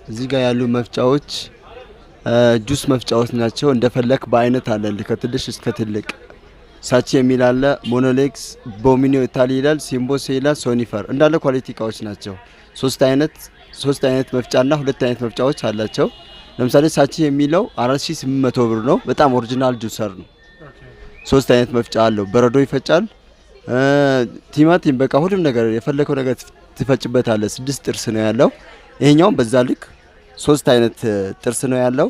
እዚህ ጋር ያሉ መፍጫዎች ጁስ መፍጫዎች ናቸው። እንደፈለክ በአይነት አለ ከትንሽ እስከ ትልቅ። ሳቺ የሚል አለ፣ ሞኖሌክስ፣ ቦሚኒዮ ኢታሊ ይላል፣ ሲምቦስ ይላል፣ ሶኒፈር እንዳለ ኳሊቲ እቃዎች ናቸው። ሶስት አይነት መፍጫና ሁለት አይነት መፍጫዎች አላቸው። ለምሳሌ ሳቺ የሚለው 4800 ብር ነው። በጣም ኦሪጂናል ጁሰር ነው። ሶስት አይነት መፍጫ አለው። በረዶ ይፈጫል፣ ቲማቲም በቃ ሁሉም ነገር የፈለከው ነገር ትፈጭበታለህ። 6 ጥርስ ነው ያለው። ይሄኛው በዛ ልክ 3 አይነት ጥርስ ነው ያለው።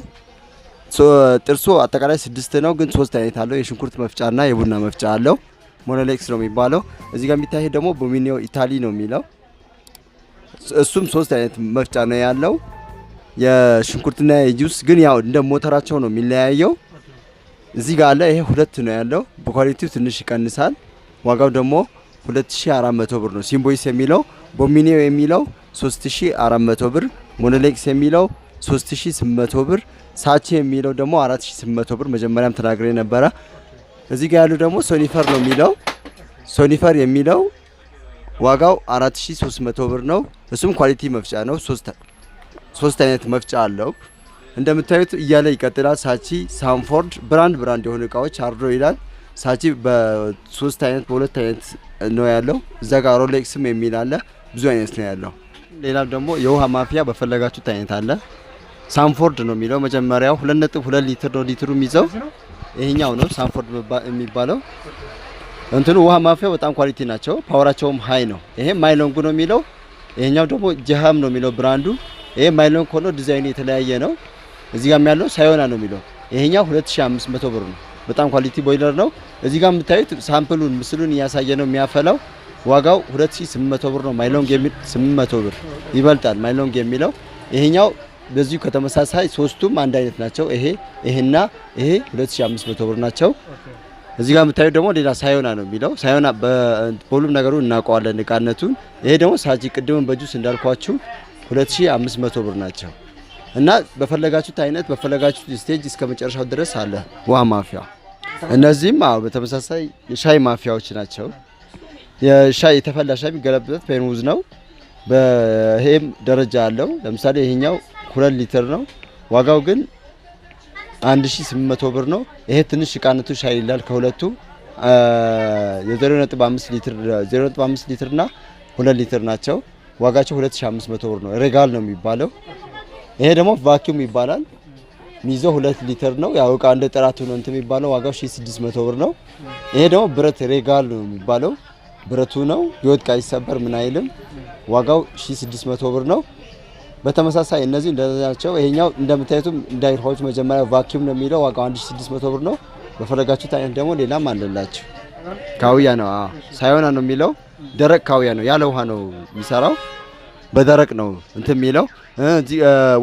ጥርሱ አጠቃላይ 6 ነው፣ ግን 3 አይነት አለው። የሽንኩርት መፍጫና የቡና መፍጫ አለው። ሞኖሌክስ ነው የሚባለው። እዚህ ጋር የሚታይ ደግሞ ቦሚኒዮ ኢታሊ ነው የሚለው። እሱም 3 አይነት መፍጫ ነው ያለው። የሽንኩርትና የጁስ ግን ያው እንደ ሞተራቸው ነው የሚለያየው። እዚህ ጋር አለ። ይሄ 2 ነው ያለው። በኳሊቲው ትንሽ ይቀንሳል። ዋጋው ደግሞ 2400 ብር ነው። ሲምቦይስ የሚለው ቦሚኒዮ የሚለው 3400 ብር፣ ሞኖሌክስ የሚለው 3800 ብር፣ ሳቺ የሚለው ደግሞ 4800 ብር መጀመሪያም ተናግሬ ነበረ። እዚህ ጋር ያሉ ደግሞ ሶኒፈር ነው የሚለው። ሶኒፈር የሚለው ዋጋው 4300 ብር ነው። እሱም ኳሊቲ መፍጫ ነው። 3 አይነት መፍጫ አለው። እንደምታዩት እያለ ይቀጥላል። ሳቺ፣ ሳንፎርድ ብራንድ የሆኑ እቃዎች አርዶ ይላል። ሳቺ በ3 አይነት በ2 አይነት ነው ያለው። እዛ ጋር ሮሌክስም የሚል አለ። ብዙ አይነት ነው ያለው። ሌላ ደግሞ የውሃ ማፍያ በፈለጋችሁት አይነት አለ። ሳንፎርድ ነው የሚለው መጀመሪያው 2.2 ሊትር ነው ሊትሩ የሚይዘው። ይሄኛው ነው ሳንፎርድ የሚባለው። እንትኑ ውሃ ማፍያው በጣም ኳሊቲ ናቸው። ፓወራቸውም ሃይ ነው። ይሄ ማይሎንግ ነው የሚለው። ይሄኛው ደግሞ ጀሃም ነው የሚለው ብራንዱ። ይሄ ማይሎንግ ሆኖ ዲዛይኑ የተለያየ ነው። እዚህ ጋር ያለው ሳዮና ነው የሚለው። ይሄኛው 2500 ብር ነው። በጣም ኳሊቲ ቦይለር ነው። እዚህ ጋር የምታዩት ሳምፕሉን ምስሉን እያሳየ ነው የሚያፈላው። ዋጋው 2800 ብር ነው። ማይሎንግ የሚል 800 ብር ይበልጣል ማይሎንግ የሚለው። ይሄኛው በዚሁ ከተመሳሳይ ሶስቱም አንድ አይነት ናቸው። ይሄና ይሄ 2500 ብር ናቸው። እዚህ ጋር የምታዩት ደግሞ ሌላ ሳዮና ነው የሚለው። ሳዮና በሁሉም ነገሩ እናውቀዋለን እቃነቱን። ይሄ ደግሞ ሳጂ ቅድም በጁስ እንዳልኳችሁ 2500 ብር ናቸው። እና በፈለጋችሁት አይነት በፈለጋችሁት ስቴጅ እስከ መጨረሻው ድረስ አለ ውሃ ማፍያ። እነዚህም በተመሳሳይ የሻይ ማፍያዎች ናቸው። የሻይ የተፈላ ሻይ የሚገለብበት ፔርሙዝ ነው። በሄም ደረጃ አለው። ለምሳሌ ይሄኛው 2 ሊትር ነው። ዋጋው ግን 1800 ብር ነው። ይሄ ትንሽ እቃነቱ ሻይ ይላል ከሁለቱ የ0.5 ሊትር እና 2 ሊትር ናቸው። ዋጋቸው 2500 ብር ነው። ሬጋል ነው የሚባለው። ይሄ ደግሞ ቫኪዩም ይባላል። ሚይዘው 2 ሊትር ነው። ያው እቃ እንደ ጥራቱ ነው እንትን የሚባለው። ዋጋው 1600 ብር ነው። ይሄ ደግሞ ብረት ሬጋል ነው የሚባለው። ብረቱ ነው ይወድቃ ይሰበር ምን አይልም። ዋጋው 1600 ብር ነው። በተመሳሳይ እነዚህ እንደዛቸው። ይሄኛው እንደምታዩትም እንዳይሆች መጀመሪያ ቫኪዩም ነው የሚለው። ዋጋው 1600 ብር ነው። በፈለጋችሁት አይነት ደግሞ ሌላም አለላችሁ። ካውያ ነው ሳዮና ነው የሚለው። ደረቅ ካውያ ነው፣ ያለ ውሃ ነው የሚሰራው። በደረቅ ነው እንትን የሚለው።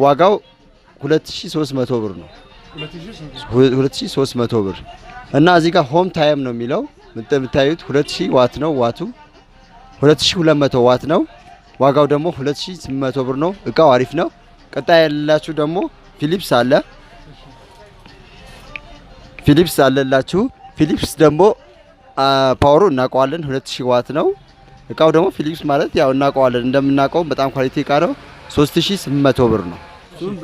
ዋጋው 2300 ብር ነው። 2300 ብር እና እዚህ ጋር ሆም ታይም ነው የሚለው። የምታዩት 2000 ዋት ነው። ዋቱ 2200 ዋት ነው። ዋጋው ደግሞ 2800 ብር ነው። እቃው አሪፍ ነው። ቀጣይ ያላችሁ ደግሞ ፊሊፕስ አለ። ፊሊፕስ አለላችሁ። ፊሊፕስ ደግሞ ፓወሩ እናውቀዋለን 2000 ዋት ነው። እቃው ደግሞ ፊሊፕስ ማለት ያው እናውቀዋለን እንደምናውቀው በጣም ኳሊቲ እቃ ነው። 3800 ብር ነው።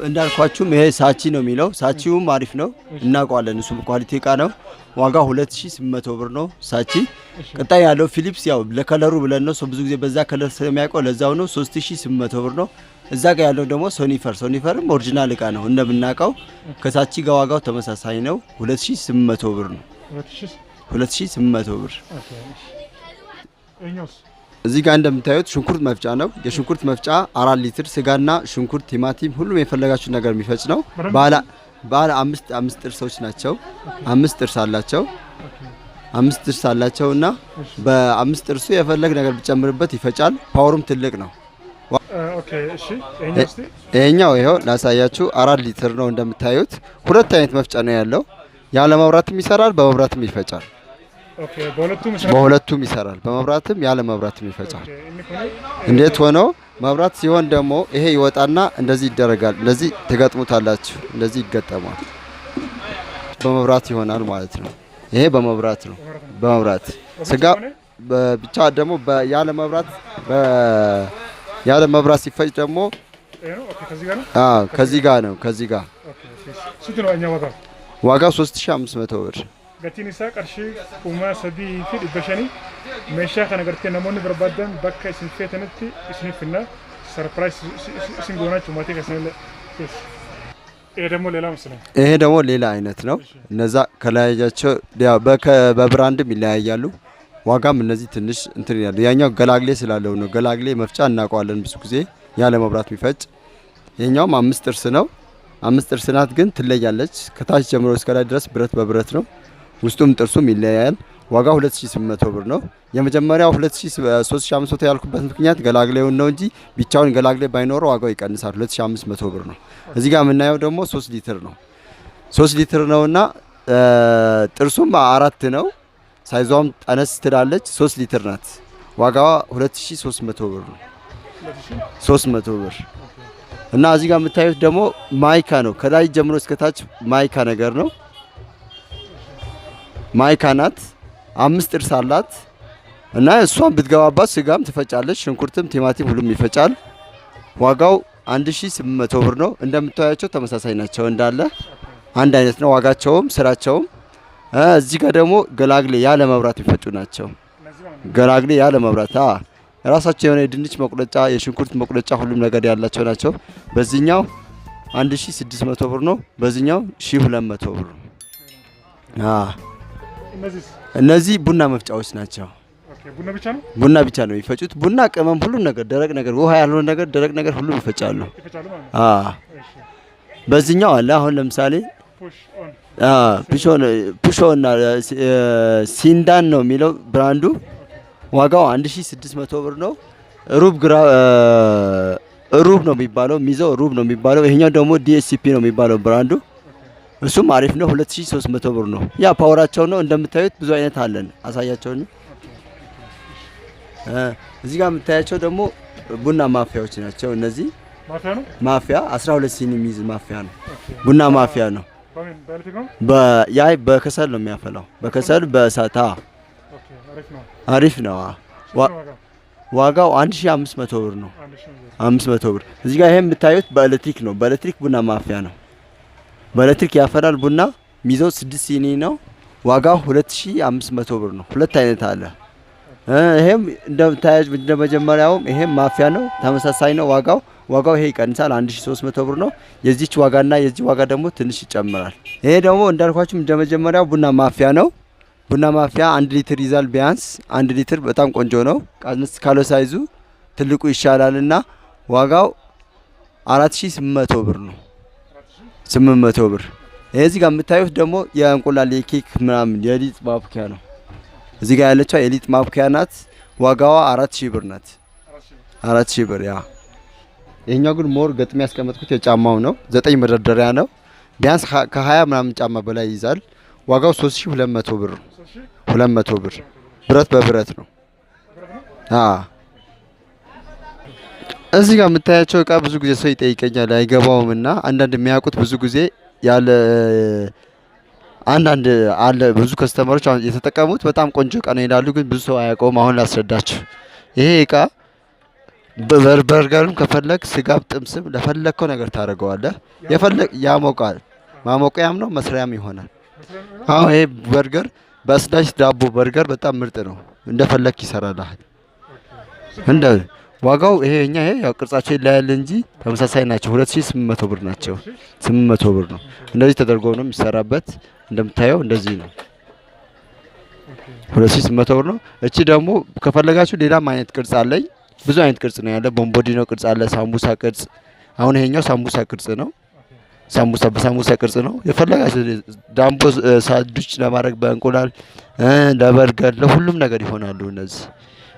እንዳልኳችሁም ይሄ ሳቺ ነው የሚለው። ሳቺውም አሪፍ ነው እናውቀዋለን። እሱም ኳሊቲ እቃ ነው። ዋጋው 2800 ብር ነው ሳቺ። ቀጣይ ያለው ፊሊፕስ ያው ለከለሩ ብለን ነው ብዙ ጊዜ በዛ ከለር ስለሚያውቀው ለዛው ነው 3800 ብር ነው። እዛ ጋር ያለው ደግሞ ሶኒፈርም ኦሪጂናል እቃ ነው እንደምናውቀው። ከሳቺ ጋር ዋጋው ተመሳሳይ ነው 2800 ብር ነው። 2800 ብር። እዚህ ጋር እንደምታዩት ሽንኩርት መፍጫ ነው። የሽንኩርት መፍጫ 4 ሊትር ስጋና ሽንኩርት፣ ቲማቲም ሁሉም የፈለጋችሁ ነገር የሚፈጭ ነው። ባለ 5 ጥርሶች ናቸው። 5 ጥርስ አላቸው። 5 ጥርስ አላቸውና በ5 ጥርሱ የፈለግ ነገር ቢጨምርበት ይፈጫል። ፓወሩም ትልቅ ነው። ይሄኛው ይሄው ላሳያችሁ 4 ሊትር ነው እንደምታዩት። 2 አይነት መፍጫ ነው ያለው። ያለ መብራትም ይሰራል፣ በመብራትም ይፈጫል። በሁለቱም ይሰራል። በመብራትም ያለ መብራትም ይፈጫል። እንዴት ሆኖ መብራት ሲሆን ደግሞ ይሄ ይወጣና እንደዚህ ይደረጋል። እንደዚህ ትገጥሙታላችሁ። እንደዚህ ይገጠማል። በመብራት ይሆናል ማለት ነው። ይሄ በመብራት ነው። በመብራት ስጋ ብቻ ደግሞ ያለ መብራት ሲፈጭ ደግሞ ከዚህ ጋር ነው ከዚህ ጋር ዋጋው 3500 ብር ገቲኒሳ ቀርሺ ኡማ ሰዲ ፊል በሸኒ ሜሻ ከነገርቴ ነሞን በርባደን በከ ሲንፌተንቲ ሲንፍና ሰርፕራይዝ ሲንጎናችሁ ማቴ ከሰለ ይሄ ደግሞ ሌላ አይነት ነው። እነዛ ከላያቸው በብራንድም ይለያያሉ። ዋጋም እነዚህ ትንሽ እንትን ይላሉ። ያኛው ገላግሌ ስላለው ነው። ገላግሌ መፍጫ እናውቀዋለን ብዙ ጊዜ ያለ መብራት የሚፈጭ። የኛውም 5 ጥርስ ነው። 5 ጥርስ ናት ግን ትለያለች። ከታች ጀምሮ እስከ ላይ ድረስ ብረት በብረት ነው። ውስጡም ጥርሱም ይለያያል። ዋጋው 2800 ብር ነው። የመጀመሪያው 3500 ያልኩበት ምክንያት ገላግሌውን ነው እንጂ ብቻውን ገላግሌ ባይኖረው ዋጋው ይቀንሳል። 2500 ብር ነው። እዚህ ጋር የምናየው ደግሞ 3 ሊትር ነው። 3 ሊትር ነውና ጥርሱም 4 ነው። ሳይዟም ጠነስ ትላለች። 3 ሊትር ናት። ዋጋዋ 2300 ብር ነው። 300 ብር እና እዚህ ጋር የምታዩት ደግሞ ማይካ ነው። ከላይ ጀምሮ እስከ ታች ማይካ ነገር ነው። ማይካ ናት። 5 ጥርስ አላት እና እሷን ብትገባባት ስጋም ትፈጫለች። ሽንኩርትም ቲማቲም ሁሉም ይፈጫል። ዋጋው 1800 ብር ነው። እንደምታያቸው ተመሳሳይ ናቸው። እንዳለ አንድ አይነት ነው ዋጋቸውም ስራቸውም። እዚህ ጋር ደግሞ ገላግሌ ያለ መብራት ይፈጩ ናቸው። ገላግሌ ያለ መብራት ራሳቸው የሆነ የድንች መቁረጫ የሽንኩርት መቁረጫ ሁሉም ነገር ያላቸው ናቸው። በዚህኛው 1600 ብር ነው። በዚህኛው 1200 ብር ነው። እነዚህ ቡና መፍጫዎች ናቸው። ቡና ብቻ ነው የሚፈጩት። ቡና ቅመም ሁሉም ነገር ደረቅ ነገር ውሃ ያልሆነ ነገር ደረቅ ነገር ሁሉም ይፈጫሉ። በዚህኛው አለ አሁን ለምሳሌ ፑሾና ሲንዳን ነው የሚለው ብራንዱ። ዋጋው 1600 ብር ነው። ሩብ ነው የሚባለው ሚዘው ሩብ ነው የሚባለው። ይሄኛው ደግሞ ዲኤስሲፒ ነው የሚባለው ብራንዱ። እሱም አሪፍ ነው። 2300 ብር ነው። ያ ፓወራቸው ነው እንደምታዩት። ብዙ አይነት አለን አሳያቸው ነው። እዚህ ጋር የምታያቸው ደግሞ ቡና ማፊያዎች ናቸው። እነዚህ ማፊያ 12 ሲኒ የሚይዝ ማፊያ ነው። ቡና ማፊያ ነው። በከሰል ነው የሚያፈላው። በከሰል በእሳት አሪፍ ነው። ዋጋው 1500 ብር ነው። 500 ብር። እዚህ ጋር ይሄ የምታዩት በኤሌክትሪክ ነው። በኤሌክትሪክ ቡና ማፊያ ነው። በኤሌክትሪክ ያፈላል። ቡና ሚዘው 6 ሲኒ ነው። ዋጋው 2500 ብር ነው። ሁለት አይነት አለ። ይሄም እንደመጀመሪያውም ይሄም ማፊያ ነው። ተመሳሳይ ነው ዋጋው ይሄ ይቀንሳል። 1300 ብር ነው። የዚች ዋጋና የዚህ ዋጋ ደግሞ ትንሽ ይጨምራል። ይሄ ደግሞ እንዳልኳችሁ እንደመጀመሪያው ቡና ማፊያ ነው። ቡና ማፊያ 1 ሊትር ይዛል። ቢያንስ 1 ሊትር በጣም ቆንጆ ነው። ቀንስ ካለ ሳይዙ ትልቁ ይሻላልና ዋጋው 4800 ብር ነው። 800 ብር። እዚህ ጋር የምታዩት ደግሞ የእንቁላል የኬክ ምናምን የሊጥ ማብኪያ ነው። እዚህ ጋር ያለችው የሊጥ ማብኪያ ናት። ዋጋዋ 4000 ብር ናት። 4000 ብር ያ። ይሄኛው ግን ሞር ገጥሜ ያስቀመጥኩት የጫማው ነው። 9 መደርደሪያ ነው። ቢያንስ ከ20 ምናምን ጫማ በላይ ይዛል። ዋጋው 3200 ብር ነው። 200 ብር። ብረት በብረት ነው። እዚህ ጋር የምታያቸው እቃ ብዙ ጊዜ ሰው ይጠይቀኛል አይገባውምና አንዳንድ የሚያውቁት ብዙ ጊዜ ያለ አንዳንድ አለ ብዙ ከስተመሮች የተጠቀሙት በጣም ቆንጆ እቃ ነው ይላሉ፣ ግን ብዙ ሰው አያውቀውም። አሁን ላስረዳችሁ። ይሄ እቃ በርገርም ከፈለክ ስጋብ ጥምስም ለፈለከው ነገር ታደርገዋለህ። ያሞቃል። ማሞቂያም ነው መስሪያም ይሆናል። አሁን ይሄ በርገር በስላሽ ዳቦ በርገር በጣም ምርጥ ነው። እንደፈለክ ይሰራልሃል። ዋጋው ይሄ ያው ቅርጻቸው ይለያል እንጂ ተመሳሳይ ናቸው። 2800 ብር ናቸው። 800 ብር ነው። እንደዚህ ተደርጎ ነው የሚሰራበት። እንደምታየው እንደዚህ ነው። 2800 ብር ነው። እቺ ደግሞ ከፈለጋችሁ ሌላም አይነት ቅርጽ አለኝ። ብዙ አይነት ቅርጽ ነው ያለ። ቦምቦዲኖ ቅርጽ አለ፣ ሳምቡሳ ቅርጽ። አሁን ይሄኛው ሳምቡሳ ቅርጽ ነው። በሳምቡሳ ቅርጽ ነው። የፈለጋችሁ ዳምቦ ሳንዱች ለማድረግ በእንቁላል ለበርገር ለሁሉም ነገር ይሆናሉ እነዚህ።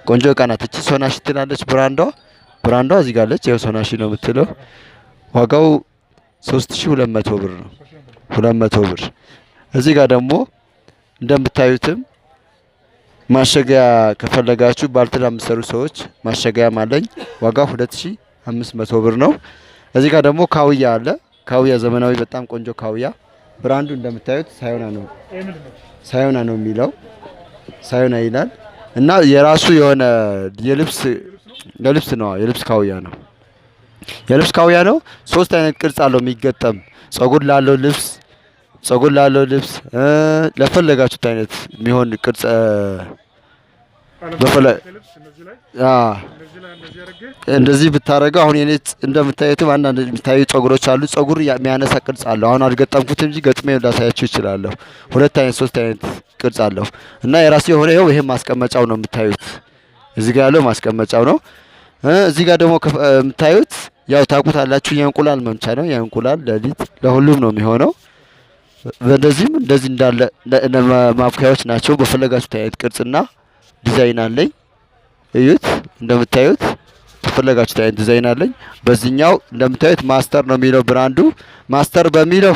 ቆንጆ እቃ ናት። እቺ ሶናሺ ትላለች ብራንዷ እዚህ ጋር አለች። ይሄው ሶናሺ ነው የምትለው። ዋጋው 3200 ብር ነው። 200 ብር። እዚህ ጋር ደግሞ እንደምታዩትም ማሸጊያ ከፈለጋችሁ ባልትና የምትሰሩ ሰዎች ማሸጊያም አለኝ። ዋጋው 2500 ብር ነው። እዚህ ጋር ደግሞ ካውያ አለ። ካውያ ዘመናዊ በጣም ቆንጆ ካውያ። ብራንዱ እንደምታዩት ሳዮና ነው የሚለው። ሳዮና ይላል እና የራሱ የሆነ የልብስ ካውያ ነው። የልብስ ካውያ ነው። ሶስት አይነት ቅርጽ አለው የሚገጠም ጸጉር ላለው ልብስ ለፈለጋችሁት አይነት የሚሆን ቅርጽ እንደዚህ ብታረገው አሁን የኔ እንደምታዩት አንዳንድ የሚታዩ ጸጉሮች አሉ። ጸጉር የሚያነሳ ቅርጽ አለው። አሁን አልገጠምኩትም እንጂ ገጥሜ ላሳያችሁ እችላለሁ። ሁለት አይነት ሶስት አይነት ቅርጽ አለው እና የራሱ የሆነ ይሄ ማስቀመጫው ነው የምታዩት። እዚህ ጋር ያለው ማስቀመጫው ነው። እዚህ ጋር ደግሞ የምታዩት ያው ታውቁታላችሁ የእንቁላል መምቻ ነው። የእንቁላል ለሊት ለሁሉም ነው የሚሆነው። በእንደዚህም እንደዚህ እንዳለ ማብካዮች ናቸው። በፈለጋችሁት አይነት ቅርጽና ዲዛይን አለኝ። እዩት እንደምታዩት በፈለጋችሁት አይነት ዲዛይን አለኝ። በዚህኛው እንደምታዩት ማስተር ነው የሚለው ብራንዱ። ማስተር በሚለው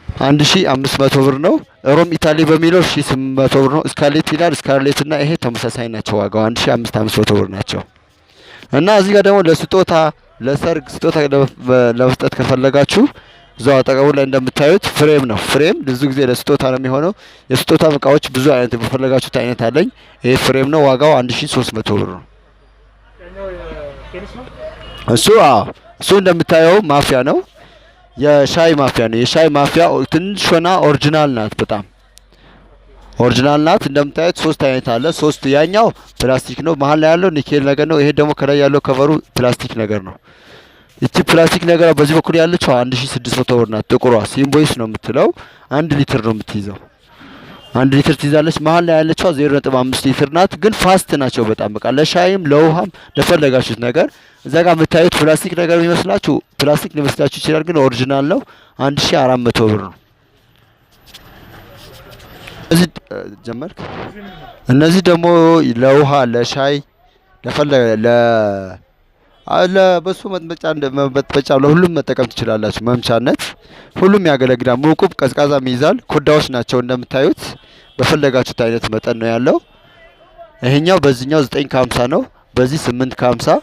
1500 ብር ነው። ሮም ኢታሊ በሚለው 1800 ብር ነው። ስካርሌት ይላል። ስካርሌት እና ይሄ ተመሳሳይ ናቸው። ዋጋው 1500 ብር ናቸው። እና እዚህ ጋር ደግሞ ለስጦታ ለሰርግ ስጦታ ለመስጠት ከፈለጋችሁ እዛው አጠገቡ ላይ እንደምታዩት ፍሬም ነው። ፍሬም ብዙ ጊዜ ለስጦታ ነው የሚሆነው። የስጦታ እቃዎች ብዙ አይነት በፈለጋችሁት አይነት አለኝ። ይሄ ፍሬም ነው። ዋጋው 1300 ብር ነው። እሱ እንደምታየው ማፊያ ነው። የሻይ ማፊያ ነው። የሻይ ማፊያ ትንሽ ሆና ኦሪጂናል ናት። በጣም ኦሪጂናል ናት። እንደምታዩት ሶስት አይነት አለ። ሶስት ያኛው ፕላስቲክ ነው። መሀል ላይ ያለው ኒኬል ነገር ነው። ይሄ ደግሞ ከላይ ያለው ከቨሩ ፕላስቲክ ነገር ነው። እቺ ፕላስቲክ ነገር በዚህ በኩል ያለችው 1600 ብር ናት። ጥቁሯ ሲምቦይስ ነው የምትለው። 1 ሊትር ነው የምትይዘው። 1 ሊትር ትይዛለች። መሀል ላይ ያለችው 0.5 ሊትር ናት። ግን ፋስት ናቸው በጣም በቃ ለሻይም ለውሃም ለፈለጋችሁት ነገር። እዛ ጋር የምታዩት ፕላስቲክ ነገር የሚመስላችሁ ፕላስቲክ ሊመስላችሁ ይችላል፣ ግን ኦሪጂናል ነው። 1400 ብር ነው። እዚህ ጀመርክ። እነዚህ ደግሞ ለውሃ ለሻይ ለበሱ መጥበጫ ለሁሉም መጠቀም ትችላላችሁ። መምቻነት ሁሉም ያገለግላል። ሙቁብ ቀዝቃዛም ይይዛል። ኮዳዎች ናቸው እንደምታዩት። በፈለጋችሁት አይነት መጠን ነው ያለው። ይሄኛው በዚህኛው 950 ነው። በዚህ 850፣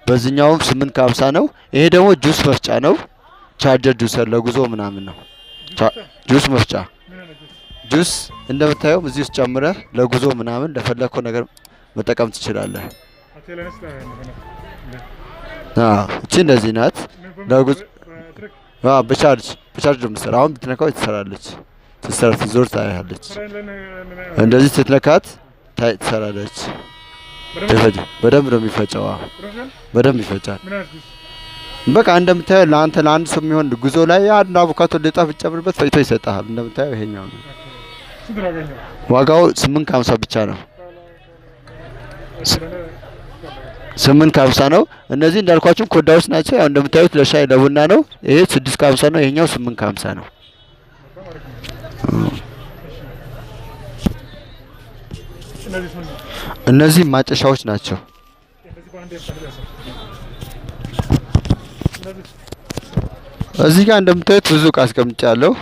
በዚህኛውም 850 ነው። ይሄ ደግሞ ጁስ መፍጫ ነው። ቻርጀር ጁሰር ለጉዞ ምናምን ነው። ጁስ መፍጫ ጁስ እንደምታየው እዚህ ውስጥ ጨምረህ ለጉዞ ምናምን ለፈለከው ነገር መጠቀም ትችላለህ። እቺ እንደዚህ ናት። ለጉዞ በቻርጅ ነው የምትሰራው። አሁን ብትነካው ትሰራለች። ስትዞር ታያለች። እንደዚህ ስትነካት ትሰራለች። በደንብ ነው የሚፈጨው። በደንብ ይፈጫል። በቃ እንደምታየው ለአንድ ሰው የሚሆን ጉዞ ላይ አንድ አቮካዶ ልጣፍ ብትጨምርበት ፈጭቶ ይሰጣል። እንደምታየው ይሄኛው ነው። ዋጋው 850 ብቻ ነው። 850 ነው። እነዚህ እንዳልኳችሁ ኮዳዎች ናቸው። ያው እንደምታዩት ለሻይ ለቡና ነው። ይሄ 650 ነው። ይሄኛው 850 ነው። እነዚህ ማጨሻዎች ናቸው። እዚህ ጋር እንደምታዩት ብዙ እቃ አስቀምጫለሁ።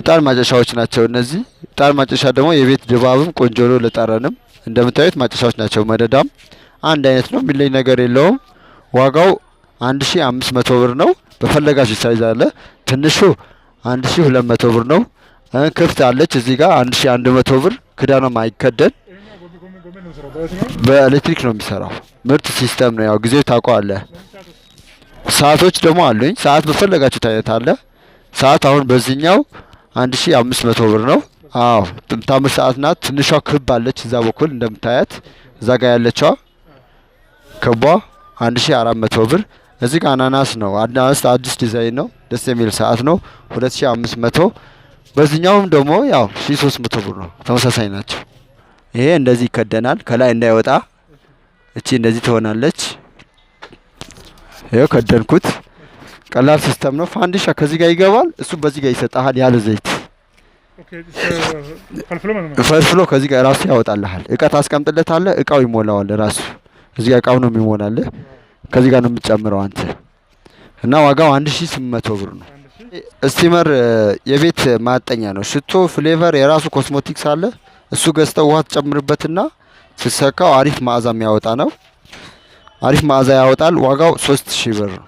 እጣን ማጨሻዎች ናቸው እነዚህ። እጣን ማጨሻ ደግሞ የቤት ድባብም ቆንጆ ነው፣ ለጠረንም እንደምታዩት ማጨሻዎች ናቸው። መደዳም አንድ አይነት ነው፣ የሚለይ ነገር የለውም። ዋጋው 1500 ብር ነው። በፈለጋችሁ ሳይዝ አለ። ትንሹ 1200 ብር ነው። ክፍት አለች እዚህ ጋር 1100 ብር። ክዳኗም አይከደን፣ በኤሌክትሪክ ነው የሚሰራው። ምርጥ ሲስተም ነው። ያው ጊዜው ታውቀዋለህ። ሰዓቶች ደግሞ አሉኝ። ሰዓት በፈለጋችሁት አይነት አለ። ሰዓት አሁን በዚህኛው 1500 ብር ነው። አዎ የምታምር ሰዓት ናት። ትንሿ ክብ አለች እዛ በኩል እንደምታያት፣ እዛ ጋር ያለችዋ ክቧ 1400 ብር። እዚህ ጋር አናናስ ነው። አናናስ አዲስ ዲዛይን ነው። ደስ የሚል ሰዓት ነው። 2500። በዚህኛውም ደግሞ ያው 1300 ብር ነው። ተመሳሳይ ናቸው። ይሄ እንደዚህ ይከደናል ከላይ እንዳይወጣ። እቺ እንደዚህ ትሆናለች። ይሄው ከደንኩት። ቀላል ሲስተም ነው። ፋንዲሻ ከዚህ ጋር ይገባል። እሱ በዚህ ጋር ይሰጣል ያለ ዘይት። ፈልፍሎ ከዚህ ጋር ራሱ ያወጣልሃል። እቃ ታስቀምጥለታለህ። እቃው ይሞላዋል ራሱ። እዚህ ጋር እቃው ነው የሚሞላልህ። ከዚህ ጋር ነው የምትጨምረው አንተ። እና ዋጋው 1800 ብር ነው። ስቲመር የቤት ማጠኛ ነው። ሽቶ ፍሌቨር የራሱ ኮስሞቲክስ አለ። እሱ ገዝተው ውሃ ትጨምርበትና ስትሰካው አሪፍ መዓዛ የሚያወጣ ነው። አሪፍ መዓዛ ያወጣል። ዋጋው 3000 ብር ነው።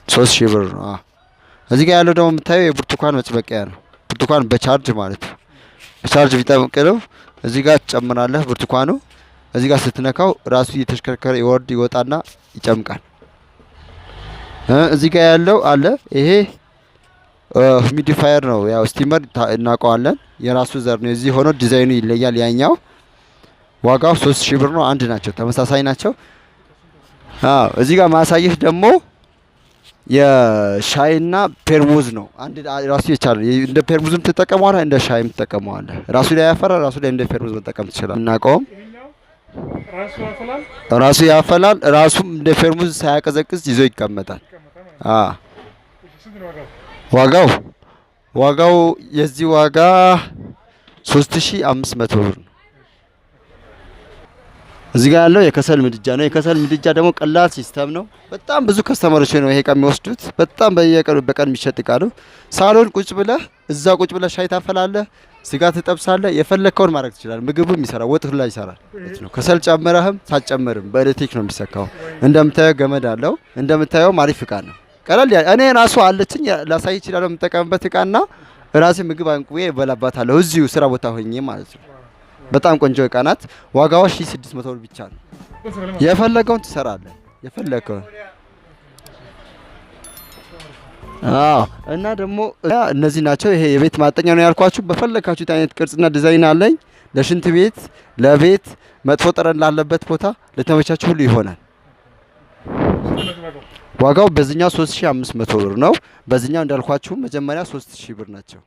3000 ብር ነው። እዚህ ጋር ያለው ደግሞ የምታየው የብርቱካን መጭመቂያ ነው። ብርቱካን በቻርጅ ማለት ነው። በቻርጅ ቢጠመቅለው እዚህ ጋር ትጨምራለህ። ብርቱካኑ እዚህ ጋር ስትነካው ራሱ እየተሽከርከረ ይወርድ ይወጣና ይጨምቃል። እዚህ ጋር ያለው አለ። ይሄ ሁሚዲፋየር ነው። ያው ስቲመር እናውቀዋለን። የራሱ ዘር ነው። እዚህ ሆኖ ዲዛይኑ ይለያል። ያኛው ዋጋው 3000 ብር ነው። አንድ ናቸው፣ ተመሳሳይ ናቸው። አዎ እዚህ ጋር ማሳየህ ደግሞ የሻይና ፔርሙዝ ነው። አንድ ራሱ ይቻላል። እንደ ፔርሙዝም ትጠቀመዋለህ፣ እንደ ሻይም ትጠቀመዋለህ። ራሱ ላይ ያፈራል፣ ራሱ ላይ እንደ ፔርሙዝ መጠቀም ትችላለህ። እናውቀውም ራሱ ያፈላል። ራሱም እንደ ፔርሙዝ ሳያቀዘቅዝ ይዞ ይቀመጣል። ዋጋው የዚህ ዋጋ 3500 ብር ነው። እዚህ ጋር ያለው የከሰል ምድጃ ነው። የከሰል ምድጃ ደግሞ ቀላል ሲስተም ነው። በጣም ብዙ ከስተመሮች ነው ይሄ እቃ የሚወስዱት። በጣም በቀን የሚሸጥ እቃ ነው። ሳሎን ቁጭ ብለህ ሻይ ታፈላለህ፣ ስጋ ትጠብሳለህ፣ የፈለከውን ማድረግ ትችላለህ። ምግብም ይሰራል፣ ወጥ ሁላ ይሰራል ነው። ከሰል ጨምረህም ሳትጨምርም በኤሌክትሪክ ነው የሚሰካው። እንደምታየው ገመድ አለው። እንደምታየው አሪፍ እቃ ነው። ቀላል እኔ ራሱ አለችኝ ላሳይ እችላለሁ። የምጠቀምበት እቃና ራሴ ምግብ አንቁዬ እበላባታለሁ እዚሁ ስራ ቦታ ሆኜ ማለት ነው። በጣም ቆንጆ እቃ ናት። ዋጋዋ 1600 ብር ብቻ ነው። የፈለገውን ትሰራለህ፣ የፈለገውን እና ደግሞ እነዚህ ናቸው። ይሄ የቤት ማጠኛ ነው ያልኳችሁ። በፈለጋችሁት አይነት ቅርጽና ዲዛይን አለኝ። ለሽንት ቤት፣ ለቤት መጥፎ ጠረን ላለበት ቦታ ለተመቻችሁ ሁሉ ይሆናል። ዋጋው በዚህኛው 3500 ብር ነው። በዚህኛው እንዳልኳችሁ መጀመሪያ 3000 ብር ናቸው።